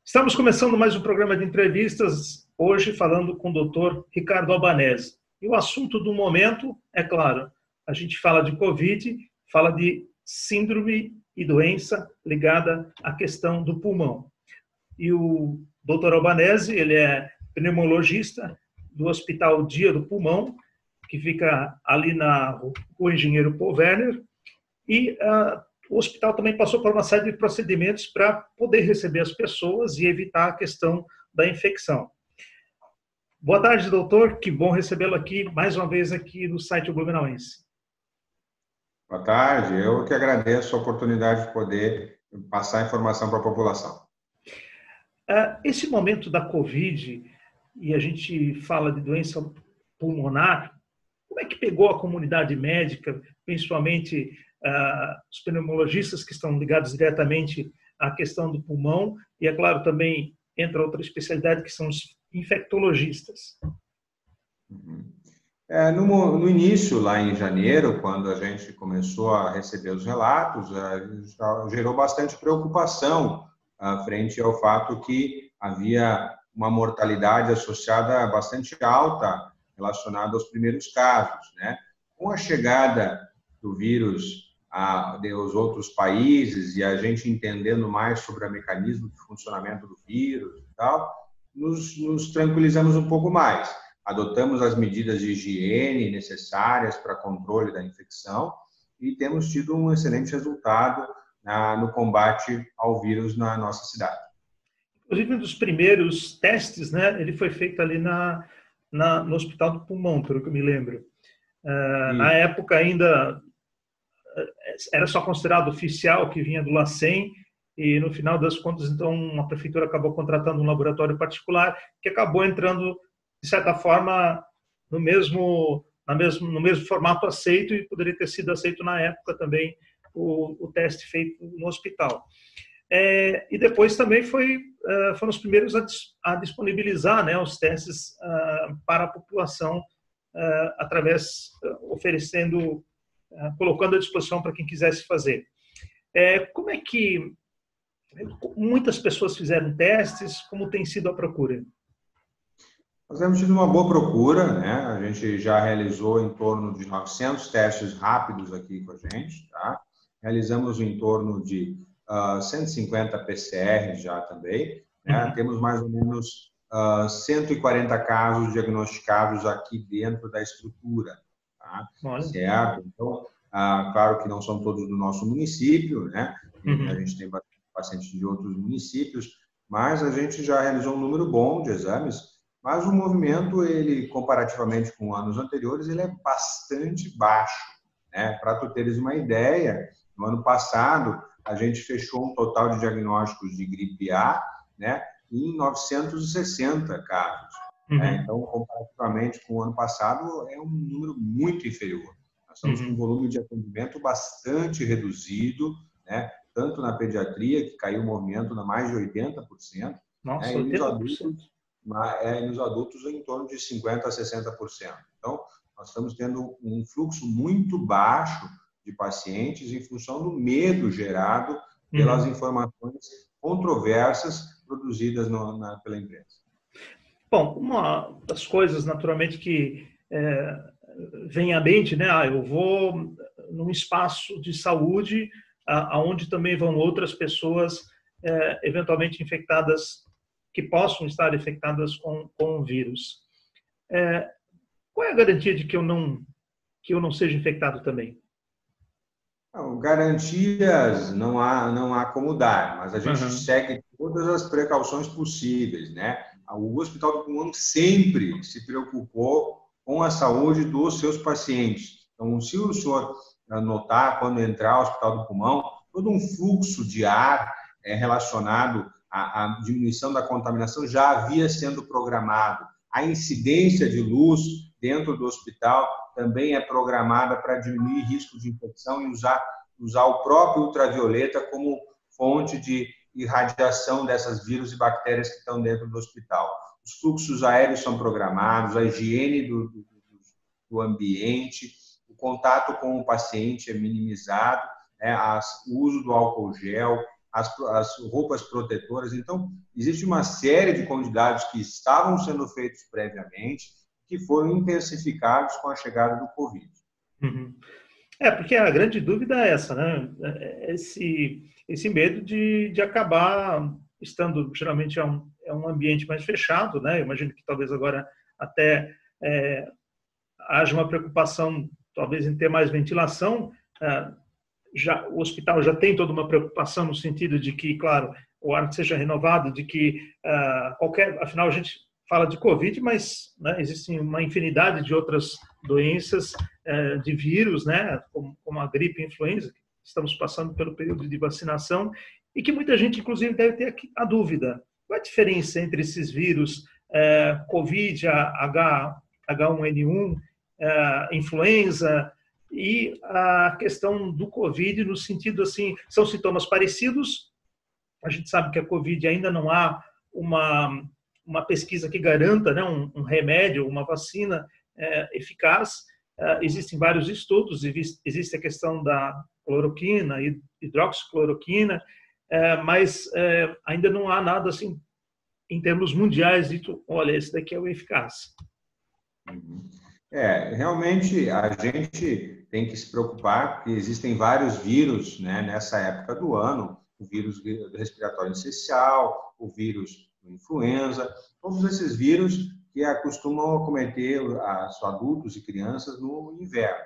Estamos começando mais um programa de entrevistas, hoje falando com o Dr. Ricardo Albanese. E o assunto do momento, é claro, a gente fala de Covid, fala de síndrome e doença ligada à questão do pulmão. E o Dr. Albanese, ele é pneumologista do Hospital Dia do Pulmão, que fica ali na Rua Engenheiro Paul Werner, e o hospital também passou por uma série de procedimentos para poder receber as pessoas e evitar a questão da infecção. Boa tarde, doutor. Que bom recebê-lo aqui, mais uma vez, aqui no site Blumenauense. Boa tarde. Eu que agradeço a oportunidade de poder passar informação para a população. Esse momento da Covid, e a gente fala de doença pulmonar, como é que pegou a comunidade médica, principalmente os pneumologistas que estão ligados diretamente à questão do pulmão, e, é claro, também entra outra especialidade que são os infectologistas? No início, lá em janeiro, quando a gente começou a receber os relatos, gerou bastante preocupação frente ao fato que havia uma mortalidade associada bastante alta relacionada aos primeiros casos, né? Com a chegada do vírus aos outros países e a gente entendendo mais sobre o mecanismo de funcionamento do vírus e tal, nos tranquilizamos um pouco mais. Adotamos as medidas de higiene necessárias para controle da infecção e temos tido um excelente resultado no combate ao vírus na nossa cidade. Inclusive, um dos primeiros testes, né, ele foi feito ali no Hospital do Pulmão, pelo que eu me lembro. Na época ainda era só considerado oficial que vinha do LACEN, e no final das contas, então, a prefeitura acabou contratando um laboratório particular que acabou entrando, de certa forma, no mesmo formato aceito, e poderia ter sido aceito na época também o teste feito no hospital. E depois também foram os primeiros a disponibilizar, né, os testes para a população, colocando à disposição para quem quisesse fazer. Como é que muitas pessoas fizeram testes? Como tem sido a procura? Nós temos tido uma boa procura, né? A gente já realizou em torno de 900 testes rápidos aqui com a gente, tá? Realizamos em torno de 150 PCR já também, né? Temos mais ou menos 140 casos diagnosticados aqui dentro da estrutura, tá? Certo? Então, claro que não são todos do nosso município, né? A gente tem pacientes de outros municípios, mas a gente já realizou um número bom de exames, mas o movimento, ele, comparativamente com anos anteriores, ele é bastante baixo, né? Para tu teres uma ideia, no ano passado, a gente fechou um total de diagnósticos de gripe A, né, em 960 casos. Né? Então, comparativamente com o ano passado, é um número muito inferior. Nós estamos com um volume de atendimento bastante reduzido, né, tanto na pediatria, que caiu o movimento a mais de 80%, Nossa, né, 80%. E nos adultos em torno de 50% a 60%. Então, nós estamos tendo um fluxo muito baixo de pacientes em função do medo gerado pelas informações controversas produzidas pela imprensa. Bom, uma das coisas, naturalmente, que vem à mente, né? Eu vou num espaço de saúde aonde também vão outras pessoas eventualmente infectadas, que possam estar infectadas com o vírus. Qual é a garantia de que eu não seja infectado também? Garantias não há como dar, mas a gente segue todas as precauções possíveis, né? O Hospital do Pulmão sempre se preocupou com a saúde dos seus pacientes. Então, se o senhor notar, quando entrar ao Hospital do Pulmão, todo um fluxo de ar relacionado à diminuição da contaminação já havia sendo programado. A incidência de luz dentro do hospital também é programada para diminuir risco de infecção e usar o próprio ultravioleta como fonte de irradiação dessas vírus e bactérias que estão dentro do hospital. Os fluxos aéreos são programados, a higiene do ambiente, o contato com o paciente é minimizado, né? O uso do álcool gel. as roupas protetoras. Então, existe uma série de cuidados que estavam sendo feitos previamente, que foram intensificados com a chegada do Covid. Uhum. Porque a grande dúvida é essa, né? Esse medo de acabar estando, geralmente, é um ambiente mais fechado, né? Eu imagino que talvez agora até haja uma preocupação, talvez, em ter mais ventilação. O hospital já tem toda uma preocupação no sentido de que, claro, o ar seja renovado, de que afinal a gente fala de Covid, mas, né, existem uma infinidade de outras doenças, de vírus, né, como a gripe e a influenza, que estamos passando pelo período de vacinação, e que muita gente, inclusive, deve ter aqui a dúvida. Qual é a diferença entre esses vírus, Covid, H1N1, influenza, e a questão do Covid, no sentido assim, são sintomas parecidos? A gente sabe que a Covid ainda não há uma pesquisa que garanta, né, um remédio, uma vacina eficaz. Existem vários estudos, existe a questão da cloroquina, hidroxicloroquina, mas ainda não há nada assim, em termos mundiais, dito, olha, esse daqui é o eficaz. Realmente a gente tem que se preocupar, porque existem vários vírus, né, nessa época do ano, o vírus respiratório essencial, o vírus influenza, todos esses vírus que acostumam acometer adultos e crianças no inverno.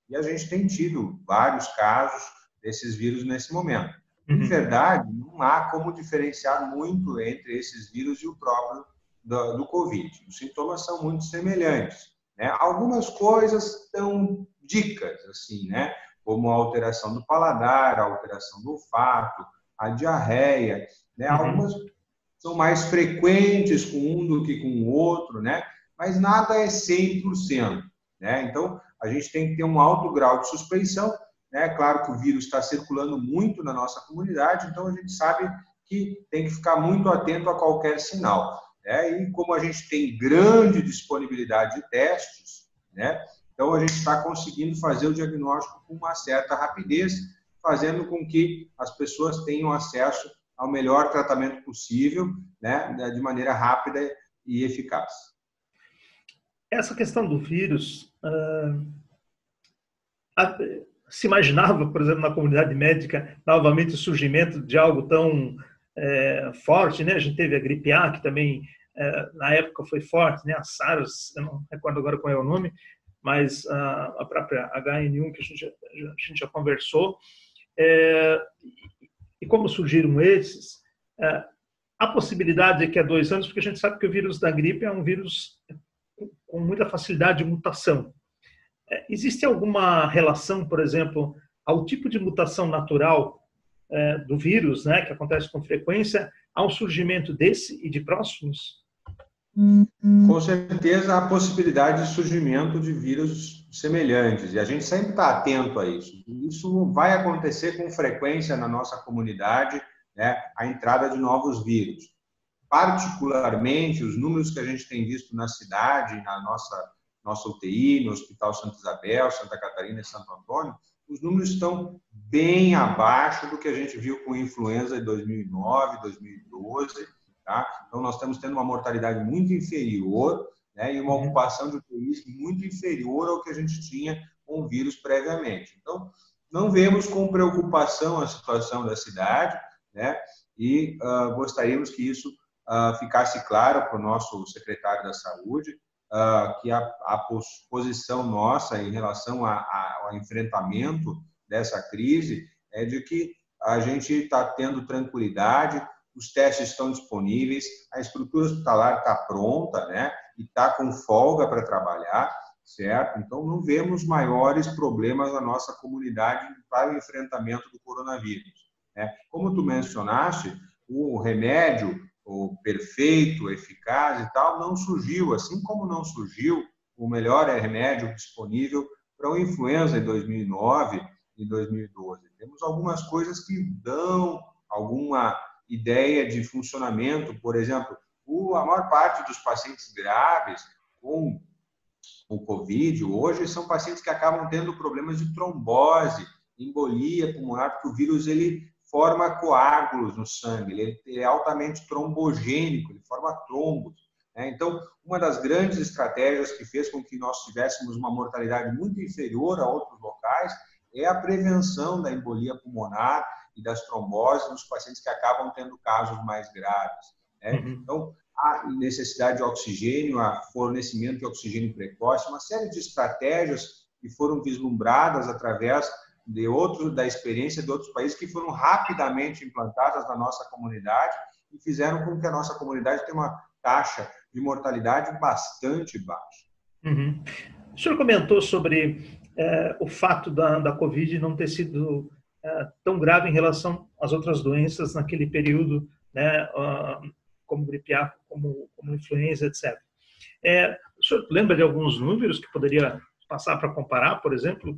E a gente tem tido vários casos desses vírus nesse momento. Em verdade, não há como diferenciar muito entre esses vírus e o próprio do Covid. Os sintomas são muito semelhantes, né? Algumas coisas dão dicas, assim, né? Como a alteração do paladar, a alteração do olfato, a diarreia, né? Algumas são mais frequentes com um do que com o outro, né? Mas nada é 100%, né? Então, a gente tem que ter um alto grau de suspeição, né? Claro que o vírus está circulando muito na nossa comunidade, então a gente sabe que tem que ficar muito atento a qualquer sinal, né? E como a gente tem grande disponibilidade de testes, né? Então a gente está conseguindo fazer o diagnóstico com uma certa rapidez, fazendo com que as pessoas tenham acesso ao melhor tratamento possível, né? De maneira rápida e eficaz. Essa questão do vírus, se imaginava, por exemplo, na comunidade médica, novamente o surgimento de algo tão forte, né? A gente teve a gripe A, que também na época foi forte, né? A SARS, eu não recordo agora qual é o nome, mas a própria H1N1 que a gente já conversou. E como surgiram esses? A possibilidade é que há 2 anos, porque a gente sabe que o vírus da gripe é um vírus com muita facilidade de mutação. Existe alguma relação, por exemplo, ao tipo de mutação natural do vírus, né, que acontece com frequência, ao surgimento desse e de próximos? Com certeza, há possibilidade de surgimento de vírus semelhantes, e a gente sempre está atento a isso. Isso vai acontecer com frequência na nossa comunidade, né, a entrada de novos vírus. Particularmente, os números que a gente tem visto na cidade, na nossa UTI, no Hospital Santa Isabel, Santa Catarina e Santo Antônio, os números estão bem abaixo do que a gente viu com influenza de 2009, 2012, tá? Então, nós estamos tendo uma mortalidade muito inferior, né, e uma ocupação de UTIs muito inferior ao que a gente tinha com o vírus previamente. Então, não vemos com preocupação a situação da cidade, né, e gostaríamos que isso ficasse claro para o nosso secretário da Saúde, que a posição nossa em relação ao enfrentamento dessa crise é de que a gente está tendo tranquilidade, os testes estão disponíveis, a estrutura hospitalar está pronta, né, e está com folga para trabalhar, certo? Então, não vemos maiores problemas na nossa comunidade para o enfrentamento do coronavírus, né? Como tu mencionaste, o remédio, o perfeito, eficaz e tal, não surgiu, assim como não surgiu o melhor remédio disponível para a influenza em 2009 e 2012. Temos algumas coisas que dão alguma ideia de funcionamento, por exemplo, a maior parte dos pacientes graves com o Covid hoje são pacientes que acabam tendo problemas de trombose, embolia pulmonar, porque o vírus ele forma coágulos no sangue, ele é altamente trombogênico, ele forma trombos. Então, uma das grandes estratégias que fez com que nós tivéssemos uma mortalidade muito inferior a outros locais é a prevenção da embolia pulmonar e das tromboses nos pacientes que acabam tendo casos mais graves. Então, a necessidade de oxigênio, a fornecimento de oxigênio precoce, uma série de estratégias que foram vislumbradas através da experiência de outros países que foram rapidamente implantadas na nossa comunidade e fizeram com que a nossa comunidade tenha uma taxa de mortalidade bastante baixa. Uhum. O senhor comentou sobre o fato da Covid não ter sido tão grave em relação às outras doenças naquele período, né, como gripe A, como influenza, etc. O senhor lembra de alguns números que poderia passar para comparar, por exemplo?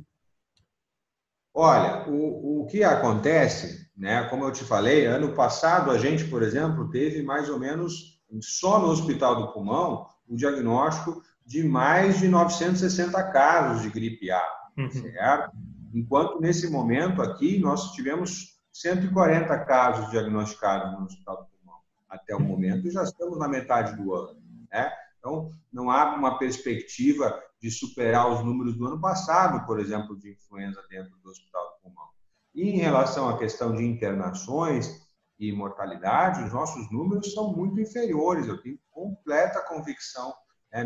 Olha, o que acontece, né, como eu te falei, ano passado a gente, por exemplo, teve mais ou menos, só no Hospital do Pulmão, o diagnóstico de mais de 960 casos de gripe A, certo? Enquanto nesse momento aqui nós tivemos 140 casos diagnosticados no Hospital do Pulmão até o momento e já estamos na metade do ano, né? Então, não há uma perspectiva de superar os números do ano passado, por exemplo, de influenza dentro do Hospital do Pulmão. E em relação à questão de internações e mortalidade, os nossos números são muito inferiores, eu tenho completa convicção,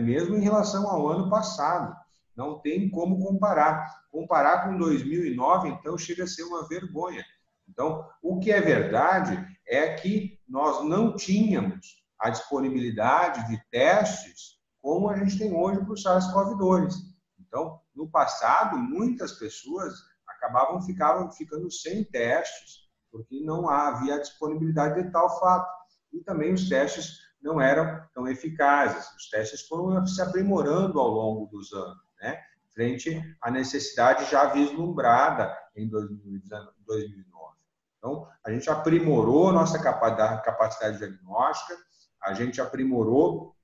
mesmo em relação ao ano passado. Não tem como comparar. Comparar com 2009, então, chega a ser uma vergonha. Então, o que é verdade é que nós não tínhamos a disponibilidade de testes como a gente tem hoje para o SARS-CoV-2. Então, no passado, muitas pessoas ficavam ficando sem testes, porque não havia disponibilidade de tal fato. E também os testes não eram tão eficazes. Os testes foram se aprimorando ao longo dos anos, né? Frente à necessidade já vislumbrada em 2009. Então, a gente aprimorou a nossa capacidade diagnóstica, a gente aprimorou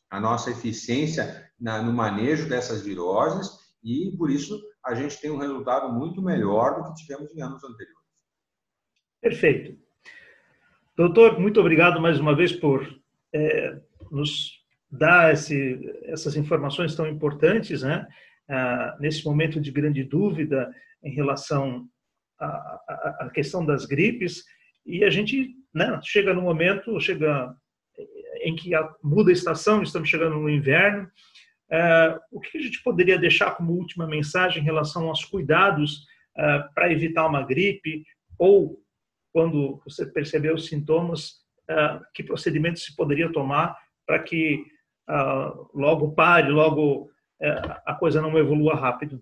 a nossa eficiência no manejo dessas viroses e, por isso, a gente tem um resultado muito melhor do que tivemos em anos anteriores. Perfeito. Doutor, muito obrigado mais uma vez por nos dar essas informações tão importantes, né? Nesse momento de grande dúvida em relação à questão das gripes, e a gente, né, chega no momento, em que muda a estação, estamos chegando no inverno. O que a gente poderia deixar como última mensagem em relação aos cuidados para evitar uma gripe, ou quando você perceber os sintomas, que procedimentos se poderia tomar para que logo pare, logo a coisa não evolua rápido?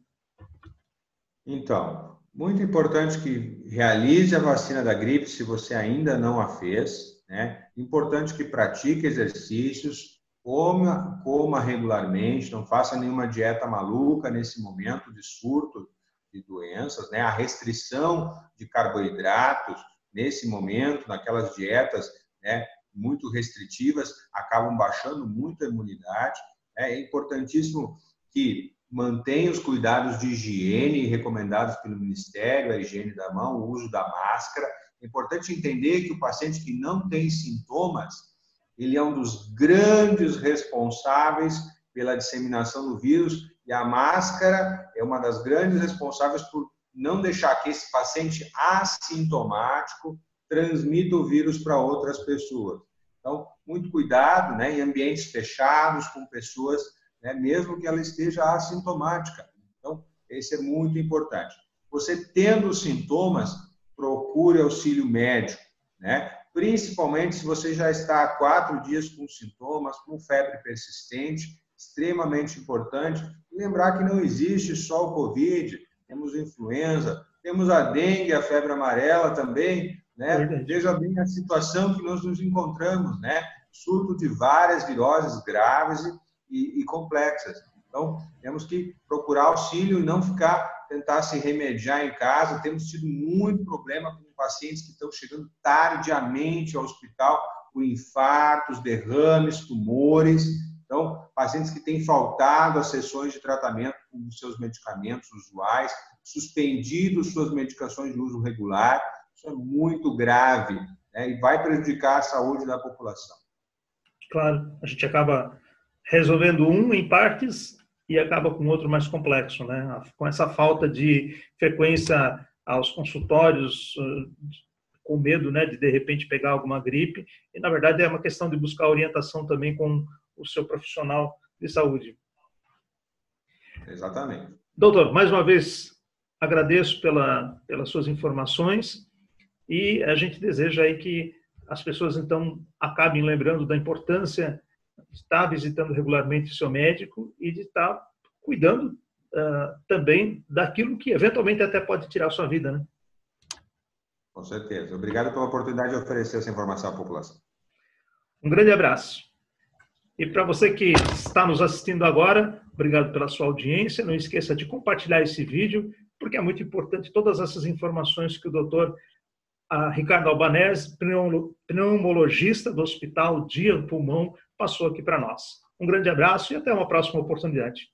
Então, muito importante que realize a vacina da gripe se você ainda não a fez, né? Importante que pratique exercícios, coma regularmente, não faça nenhuma dieta maluca nesse momento de surto de doenças, né? A restrição de carboidratos nesse momento, naquelas dietas, né, muito restritivas, acabam baixando muito a imunidade. É importantíssimo que mantenha os cuidados de higiene recomendados pelo Ministério, a higiene da mão, o uso da máscara. É importante entender que o paciente que não tem sintomas, ele é um dos grandes responsáveis pela disseminação do vírus e a máscara é uma das grandes responsáveis por não deixar que esse paciente assintomático transmita o vírus para outras pessoas. Então, muito cuidado, né, em ambientes fechados, com pessoas, né, mesmo que ela esteja assintomática. Então, esse é muito importante. Você tendo sintomas, procure auxílio médico, né? Principalmente se você já está há 4 dias com sintomas, com febre persistente, extremamente importante. E lembrar que não existe só o Covid, temos influenza, temos a dengue, a febre amarela também, né? Veja bem a situação que nós nos encontramos, né? Surto de várias viroses graves e complexas. Então, temos que procurar auxílio e não tentar se remediar em casa. Temos tido muito problema com pacientes que estão chegando tardiamente ao hospital com infartos, derrames, tumores. Então, pacientes que têm faltado às sessões de tratamento com seus medicamentos usuais, suspendido suas medicações de uso regular. Isso é muito grave, né, e vai prejudicar a saúde da população. Claro, a gente acaba resolvendo um em partes e acaba com outro mais complexo, né? Com essa falta de frequência aos consultórios, com medo, né, de repente pegar alguma gripe, e na verdade é uma questão de buscar orientação também com o seu profissional de saúde. Exatamente. Doutor, mais uma vez agradeço pelas suas informações e a gente deseja aí que as pessoas então acabem lembrando da importância de estar visitando regularmente o seu médico e de estar cuidando também daquilo que eventualmente até pode tirar a sua vida, né? Com certeza. Obrigado pela oportunidade de oferecer essa informação à população. Um grande abraço. E para você que está nos assistindo agora, obrigado pela sua audiência. Não esqueça de compartilhar esse vídeo, porque é muito importante todas essas informações que o doutor Ricardo Albanese, pneumologista do Hospital Dia do Pulmão, passou aqui para nós. Um grande abraço e até uma próxima oportunidade.